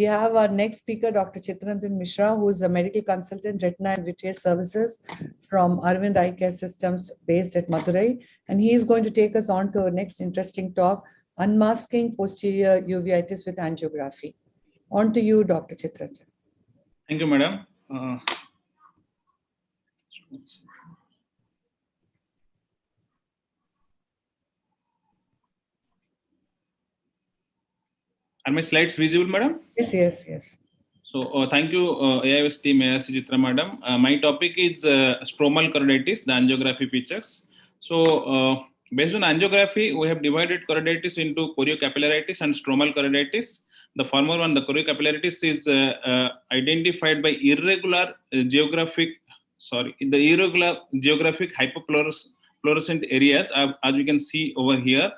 We have our next speaker, Dr. CHITARANJAN MISHRA, who is a medical consultant, retina and vitreous services from Arvind Eye Care Systems based at Madurai. And he is going to take us on to our next interesting talk, unmasking posterior uveitis with angiography. On to you, Dr. CHITARANJAN. Thank you, madam. Are my slides visible, madam? Yes, yes, yes. So thank you, AIOS team, AIOS Chitra madam. My topic is stromal choroiditis, the angiography pictures. So based on angiography, we have divided choroiditis into choriocapillaritis and stromal choroiditis. The former one, the choriocapillaritis, is identified by irregular geographic hypofluorescent areas, as you can see over here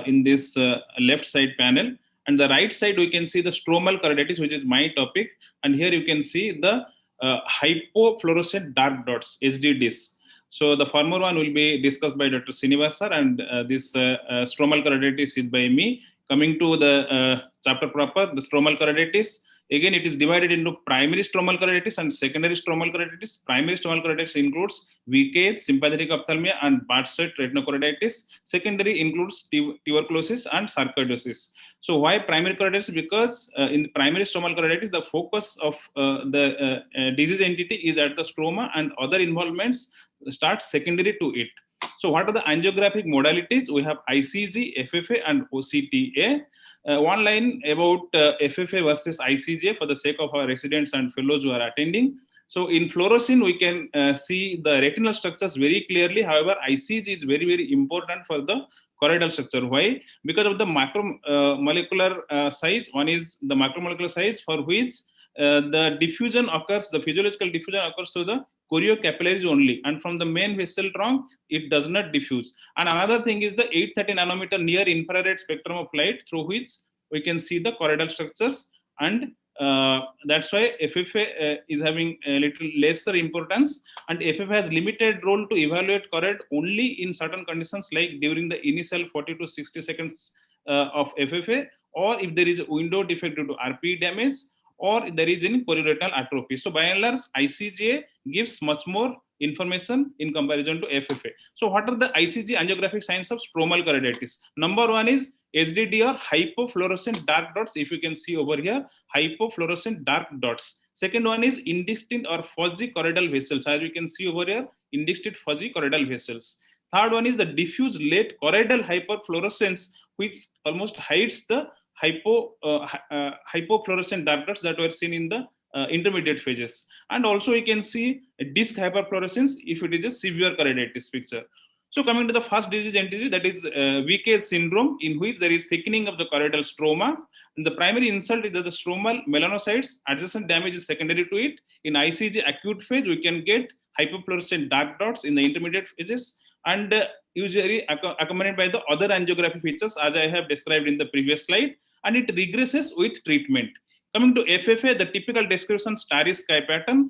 in this left side panel. And the right side, we can see the stromal choroiditis, which is my topic. And here you can see the hypofluorescent dark dots, HDDs. So the former one will be discussed by Dr. Srinivas, and this stromal choroiditis is by me. Coming to the chapter proper, the stromal choroiditis. Again, it is divided into primary stromal choroiditis and secondary stromal choroiditis. Primary stromal choroiditis includes VK, sympathetic ophthalmia, and part-side retinochoroiditis. Secondary includes tuberculosis and sarcoidosis. So why primary choroiditis? Because in primary stromal choroiditis, the focus of the disease entity is at the stroma, and other involvements start secondary to it. So what are the angiographic modalities? We have ICG, FFA, and OCTA. One line about FFA versus ICG for the sake of our residents and fellows who are attending. So in fluorescein, we can see the retinal structures very clearly. However, ICG is very, very important for the choroidal structure. Why? Because of the macromolecular size. One is the macromolecular size for which the diffusion occurs, the physiological diffusion occurs through the choriocapillaries only, and from the main vessel trunk it does not diffuse. And another thing is the 830 nanometer near infrared spectrum of light through which we can see the choroidal structures, and that's why FFA is having a little lesser importance, and FFA has limited role to evaluate choroid only in certain conditions, like during the initial 40 to 60 seconds of FFA, or if there is a window defect due to RPE damage, or there is any chorioretinal atrophy. So by and large, ICGA gives much more information in comparison to FFA. So what are the ICG angiographic signs of stromal choroiditis? Number one is HDD, or hypofluorescent dark dots. If you can see over here, hypofluorescent dark dots. Second one is indistinct or fuzzy choroidal vessels. As you can see over here, indistinct fuzzy choroidal vessels. Third one is the diffuse late choroidal hyperfluorescence, which almost hides the hypofluorescent dark dots that were seen in the intermediate phases. And also you can see a disc hyperfluorescence if it is a severe choroiditis picture. So coming to the first disease entity, that is VK syndrome, in which there is thickening of the choroidal stroma. And the primary insult is that the stromal melanocytes, adjacent damage is secondary to it. In ICG acute phase, we can get hypofluorescent dark dots in the intermediate phases, and usually accompanied by the other angiography features as I have described in the previous slide, and it regresses with treatment. Coming to FFA, the typical description starry sky pattern.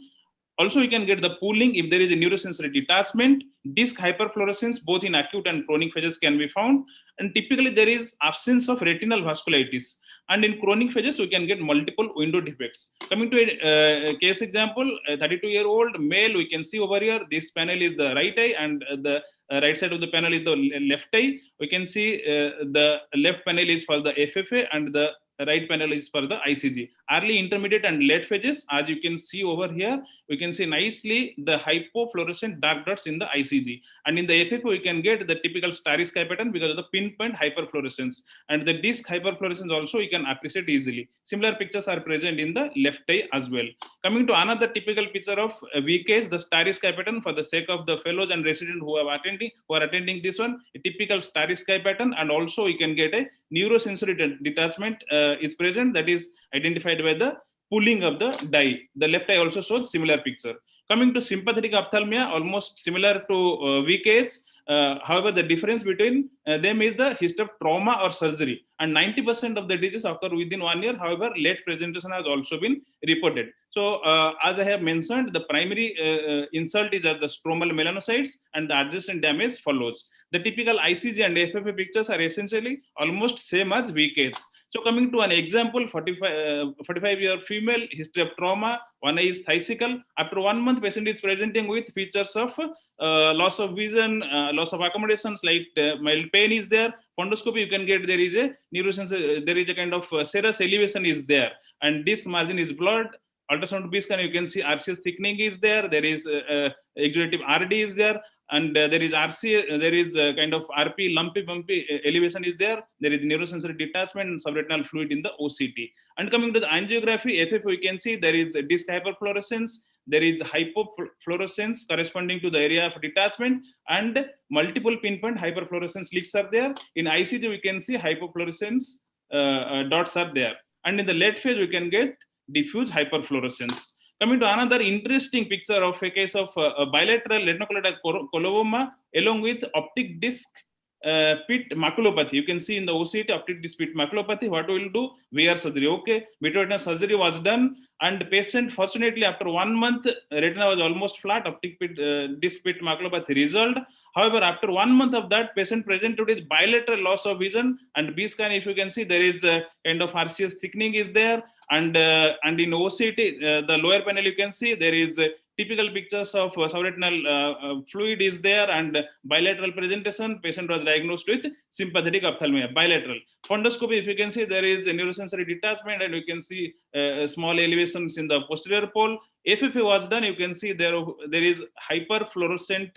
Also, you can get the pooling if there is a neurosensory detachment. Disc hyperfluorescence both in acute and chronic phases can be found, and typically there is absence of retinal vasculitis. And in chronic phases, we can get multiple window defects. Coming to a case example, a 32-year-old male, we can see over here, this panel is the right eye, and the right side of the panel is the left eye. We can see the left panel is for the FFA, and the right panel is for the ICG. Early, intermediate, and late phases, as you can see over here, we can see nicely the hypofluorescent dark dots in the ICG. And in the FFA, we can get the typical starry sky pattern because of the pinpoint hyperfluorescence. And the disc hyperfluorescence also you can appreciate easily. Similar pictures are present in the left eye as well. Coming to another typical picture of VKs, the starry sky pattern, for the sake of the fellows and residents who are attending this one, a typical starry sky pattern, and also you can get a neurosensory detachment is present, that is identified by the pulling of the dye. The left eye also shows similar picture. Coming to sympathetic ophthalmia, almost similar to VKs. However, the difference between them is the history of trauma or surgery, and 90% of the diseases occur within 1 year. However, late presentation has also been reported. So, as I have mentioned, the primary insult is at the stromal melanocytes, and the adjacent damage follows. The typical ICG and FFA pictures are essentially almost same as VKs. So coming to an example, 45-year female, history of trauma, one eye is thicycle. After 1 month, patient is presenting with features of loss of vision, loss of accommodations, like mild pain is there. Fundoscopy, you can get there is a neurosensor, there is a kind of serous elevation is there, and disc margin is blurred. Ultrasound B scan, you can see RCS thickening is there. There is exudative RD is there, and there is RC, there is kind of RP, lumpy, bumpy elevation is there. There is neurosensory detachment and subretinal fluid in the OCT. And coming to the angiography, FF, we can see there is disc hyperfluorescence, there is hypofluorescence corresponding to the area of detachment, and multiple pinpoint hyperfluorescence leaks are there. In ICG, we can see hypofluorescence dots are there. And in the late phase, we can get diffuse hyperfluorescence. Coming to another interesting picture of a case of bilateral retinochoroidal coloboma along with optic disc pit maculopathy. You can see in the OCT optic disc pit maculopathy. What we will do? VR surgery. Okay, vitreoretinal surgery was done, and the patient, fortunately, after 1 month, retina was almost flat. Optic pit disc pit maculopathy resolved. However, after 1 month of that, patient presented with bilateral loss of vision, and B scan, if you can see, there is a kind of RCS thickening is there, and in OCT, the lower panel, you can see there is typical pictures of subretinal fluid is there, and bilateral presentation. Patient was diagnosed with sympathetic ophthalmia, bilateral. Fundoscopy, if you can see, there is a neurosensory detachment, and you can see small elevations in the posterior pole. FFA was done. You can see there is hyperfluorescent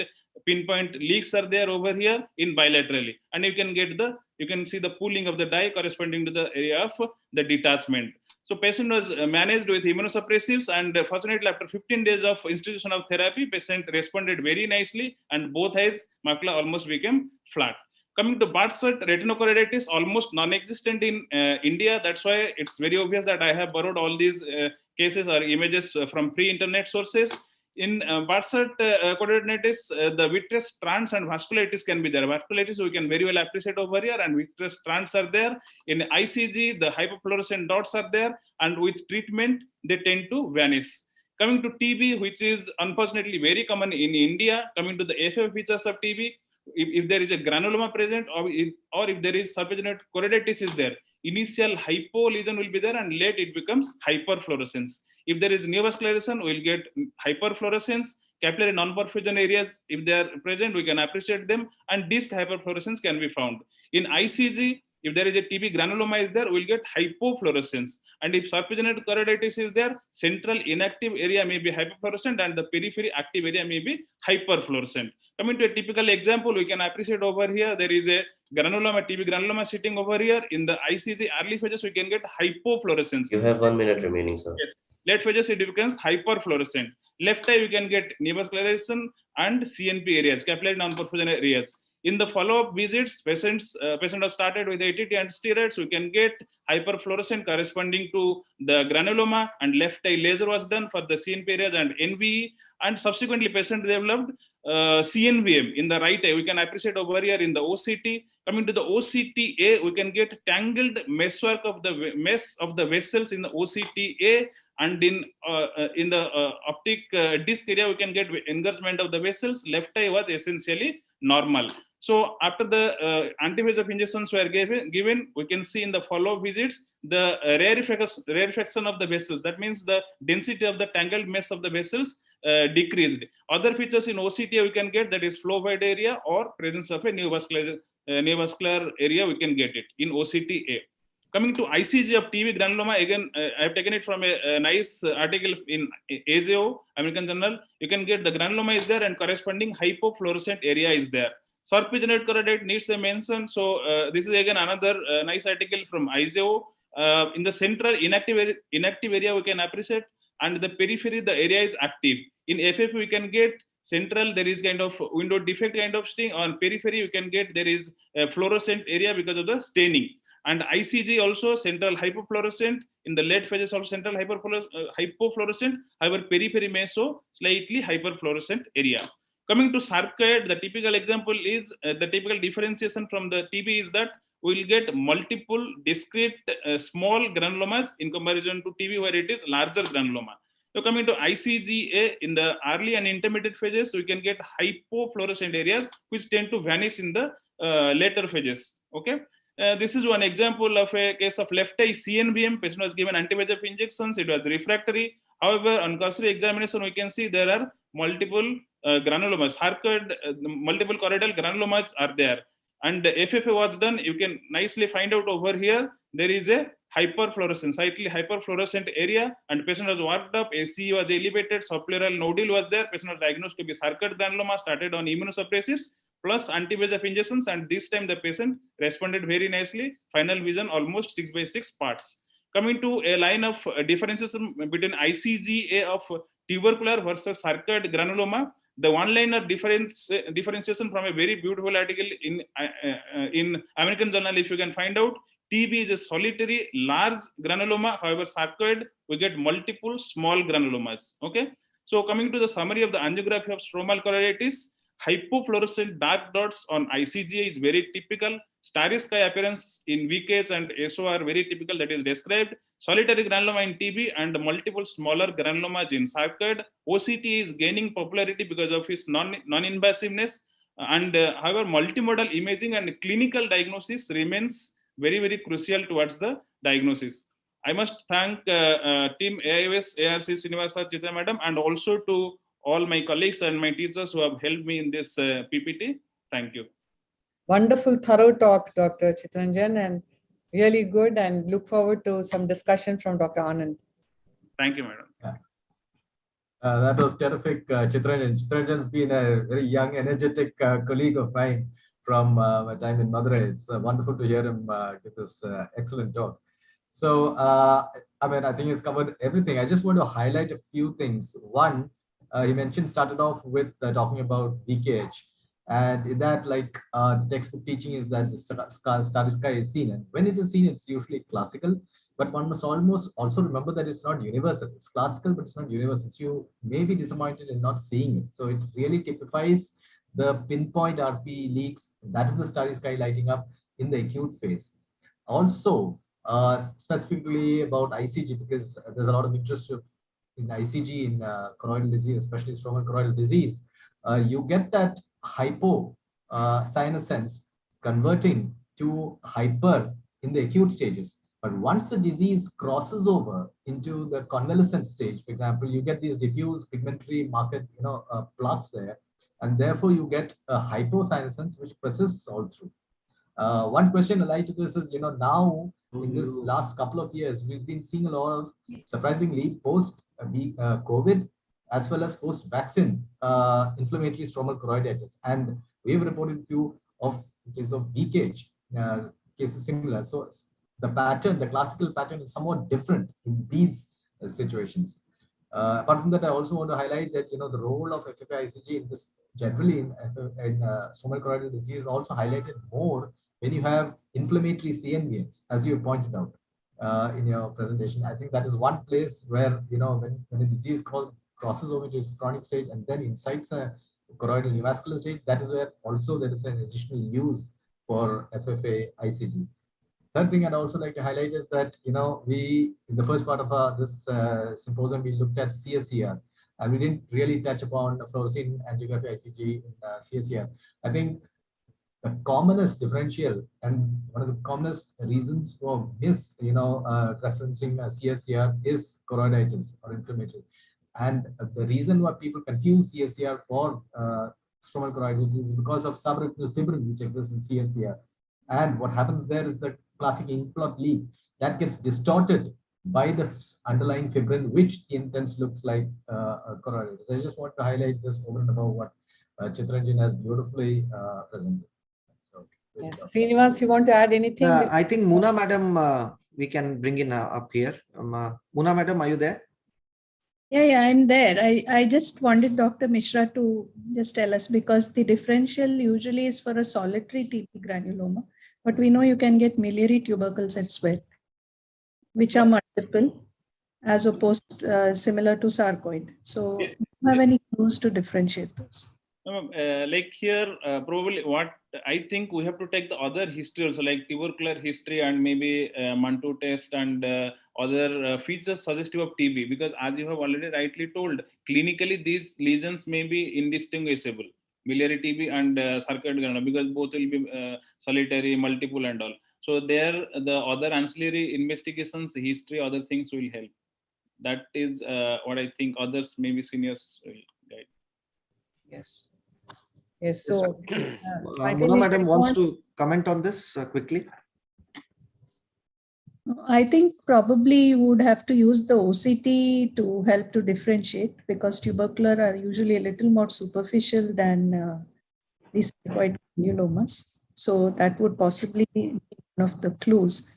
pinpoint leaks are there over here in bilaterally, and you can see the pooling of the dye corresponding to the area of the detachment. So patient was managed with immunosuppressives, and fortunately after 15 days of institution of therapy, patient responded very nicely, and both eyes macula almost became flat. Coming to Bart's retinochoroiditis, almost non-existent in India. That's why it's very obvious that I have borrowed all these cases or images from pre-internet sources. In Bart's choroiditis, the vitreous strands and vasculitis can be there. Vasculitis we can very well appreciate over here, and vitreous strands are there. In ICG, the hypofluorescent dots are there, and with treatment, they tend to vanish. Coming to TB, which is unfortunately very common in India. Coming to the FF features of TB, if there is a granuloma present, or if there is serpiginous choroiditis is there, initial hypo lesion will be there, and late it becomes hyperfluorescence. If there is neovascularization, we will get hyperfluorescence. Capillary non-perfusion areas, if they are present, we can appreciate them, and disc hyperfluorescence can be found. In ICG, if there is a TB granuloma is there, we will get hypofluorescence. And if serpiginous choroiditis is there, central inactive area may be hyperfluorescent, and the periphery active area may be hyperfluorescent. Coming to a typical example, we can appreciate over here, there is a granuloma, TB granuloma sitting over here. In the ICG early phases, we can get hypofluorescence. You have 1 minute remaining, sir. Yes. Late phases, it becomes hyperfluorescent. Left eye, we can get neovascularization and CNP areas, capillary non-perfusion areas. In the follow-up visits, patient has started with ATT and steroids. We can get hyperfluorescent corresponding to the granuloma, and left eye laser was done for the CNP areas and NVE, and subsequently patient developed CNVM in the right eye. We can appreciate over here in the OCT. Coming to the OCTA, we can get tangled meshwork of the mesh of the vessels in the OCTA, and in the optic disc area, we can get engorgement of the vessels. Left eye was essentially normal. So after the anti-VEGF injections were given, we can see in the follow-up visits the rarefaction of the vessels. That means the density of the tangled mesh of the vessels decreased. Other features in OCTA we can get, that is flow wide area or presence of a neovascular area, we can get it in OCTA. Coming to ICG of TB granuloma, again, I have taken it from a nice article in AJO, American Journal. You can get the granuloma is there, and corresponding hypofluorescent area is there. Serpiginous choroiditis needs a mention. So this is again another nice article from IJO. In the central inactive area, we can appreciate, and the periphery, the area is active. In FF, we can get central, there is kind of window defect kind of thing. On periphery, you can get there is a fluorescent area because of the staining. And ICG also central hypofluorescent. In the late phases also central hypofluorescent. However, periphery may show slightly hyperfluorescent area. Coming to sarcoid, the typical example is the typical differentiation from the TB is that we will get multiple discrete small granulomas in comparison to TB where it is larger granuloma. So coming to ICGA, in the early and intermediate phases, we can get hypofluorescent areas which tend to vanish in the later phases. Okay. This is one example of a case of left eye CNBM. Patient was given anti-VEGF injections. It was refractory. However, on cursory examination, we can see there are multiple granulomas, multiple choroidal granulomas are there. And the FFA was done. You can nicely find out over here. There is a hyperfluorescence, slightly hyperfluorescent area, and patient was worked up. ACE was elevated. Subpleural nodule was there. Patient was diagnosed to be sarcoid granuloma. Started on immunosuppressives plus anti-VEGF injections, and this time the patient responded very nicely. Final vision almost 6/6 parts. Coming to a line of differentiation between ICGA of tubercular versus sarcoid granuloma, the one-liner differentiation from a very beautiful article in American Journal, if you can find out, TB is a solitary large granuloma. However, sarcoid, we get multiple small granulomas. Okay. So coming to the summary of the angiography of stromal choroiditis, hypofluorescent dark dots on ICGA is very typical. Starry sky appearance in VKs and SO are very typical, that is described. Solitary granuloma in TB and multiple smaller granulomas in sarcoid. OCT is gaining popularity because of its non-invasiveness. And however, multimodal imaging and clinical diagnosis remains very, very crucial towards the diagnosis. I must thank team AIOS ARC Srinivasa Chitra Madam, and also to all my colleagues and my teachers who have helped me in this PPT. Thank you. Wonderful, thorough talk, Dr. Chitranjan, and really good, and look forward to some discussion from Dr. Anand. Thank you, madam. That was terrific, Chitranjan. Chitranjan's been a very young, energetic colleague of mine from my time in Madurai. It's wonderful to hear him give this excellent talk. So, I mean, I think he's covered everything. I just want to highlight a few things. One, he started off with talking about VKH. And in that, like, the textbook teaching is that the starry sky is seen. And when it is seen, it's usually classical. But one must almost also remember that it's not universal. It's classical, but it's not universal. So you may be disappointed in not seeing it. So it really typifies the pinpoint RP leaks. That is the starry sky lighting up in the acute phase. Also, specifically about ICG, because there's a lot of interest in ICG in choroidal disease, especially stromal choroidal disease. You get that hypo cyanosense converting to hyper in the acute stages. But once the disease crosses over into the convalescent stage, for example, you get these diffuse pigmentary marked, plaques there, and therefore you get a hypocyanescence which persists all through. One question allied to this is, now in this last couple of years, we've been seeing a lot of, surprisingly, post-COVID as well as post-vaccine inflammatory stromal choroiditis. And we've reported a few of cases of leakage, cases similar. So the pattern, the classical pattern is somewhat different in these situations. Apart from that, I also want to highlight that, the role of FFI-ICG in this generally in stromal choroidal disease is also highlighted more when you have inflammatory CNVMs, as you pointed out in your presentation. I think that is one place where, when a disease crosses over to its chronic stage and then incites a choroidal neovascular stage, that is where also there is an additional use for FFA-ICG. Third thing I'd also like to highlight is that, we, in the first part of this symposium, we looked at CSCR, and we didn't really touch upon fluorescein angiography ICG in CSCR. I think the commonest differential and one of the commonest reasons for referencing CSCR is choroiditis or inflammatory. And the reason why people confuse CSCR for stromal choroiditis is because of subretinal fibrin, which exists in CSCR. And what happens there is the classic inkblot leak that gets distorted by the underlying fibrin, which in turns looks like choroiditis. I just want to highlight this over and above what Chitranjan has beautifully presented. So, yes. Srinivas, you want to add anything? I think Muna madam, we can bring in up here. Muna madam, are you there? Yeah, I'm there. I just wanted Dr. Mishra to just tell us, because the differential usually is for a solitary TB granuloma, but we know you can get miliary tubercles as well, which are multiple, as opposed similar to sarcoid. So, do you have any clues to differentiate those? Like here, probably what I think we have to take the other history also, like tubercular history and maybe Mantoux test and other features suggestive of TB, because as you have already rightly told, clinically these lesions may be indistinguishable, biliary TB and sarcoid granuloma, because both will be solitary, multiple and all. So there, the other ancillary investigations, history, other things will help. That is what I think others, maybe seniors, will guide. Yes. Yes. So, my Mona initial madam wants point- to comment on this quickly. I think probably you would have to use the OCT to help to differentiate, because tubercular are usually a little more superficial than these sarcoid granulomas. So that would possibly be one of the clues.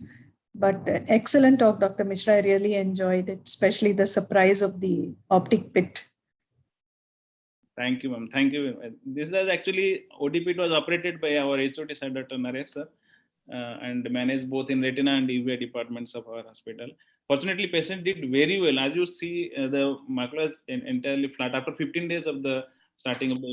But excellent talk, Dr. Mishra. I really enjoyed it, especially the surprise of the optic pit. Thank you, ma'am. Thank you. This was actually, ODP was operated by our HOD sir, Dr. Naresh sir, and managed both in retina and UVA departments of our hospital. Fortunately, patient did very well. As you see, the macula is entirely flat after 15 days of the starting of the